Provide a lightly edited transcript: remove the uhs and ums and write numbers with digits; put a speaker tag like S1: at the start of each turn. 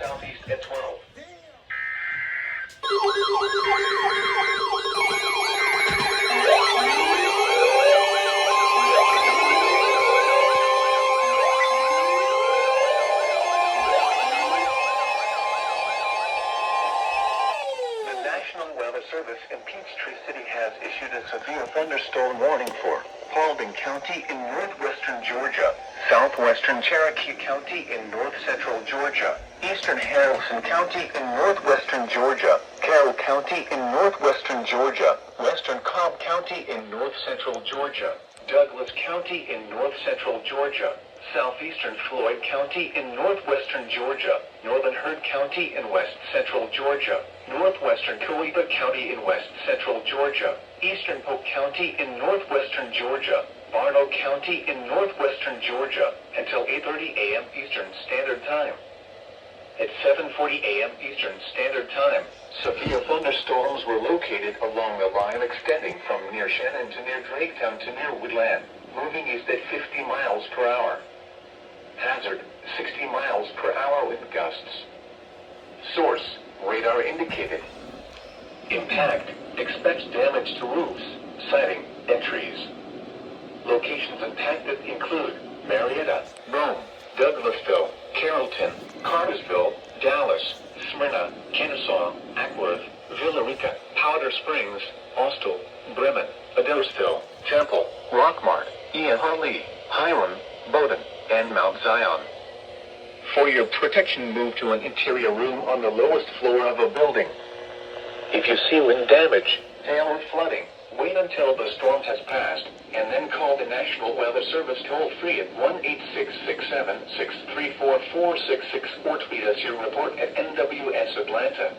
S1: southeast at 12. The National Weather Service in Peachtree City has issued a severe thunderstorm warning for Paulding County in northwestern Georgia, southwestern Cherokee County in north-central Georgia, eastern Haralson County in northwestern Georgia, Carroll County in northwestern Georgia, western Cobb County in north-central Georgia, Douglas County in north-central Georgia, southeastern Floyd County in northwestern Georgia, northern Heard County in west-central Georgia, northwestern Cohiba County in west-central Georgia, eastern Polk County in northwestern Georgia, Barlow County in northwestern Georgia, until 8:30 a.m. Eastern Standard Time. At 7:40 a.m. Eastern Standard Time, severe thunderstorms were located along the line extending from near Shannon to near Draketown to near Woodland, moving east at 50 miles per hour. Hazard, 60 miles per hour wind gusts. Source, radar indicated. Impact, expect damage to roofs, siding, and trees. Locations impacted include Marietta, Rome, Douglasville, Carrollton, Cartersville, Dallas, Smyrna, Kennesaw, Ackworth, Villa Rica, Powder Springs, Austell, Bremen, Adosville, Temple, Rockmart, Ian-Harley, Hiram, Bowdoin, and Mount Zion. For your protection, move to an interior room on the lowest floor of a building. If you see wind damage, hail, or flooding, wait until the storm has passed, and then call the National Weather Service toll-free at 1-866-7-634-466 or tweet us your report at NWS Atlanta.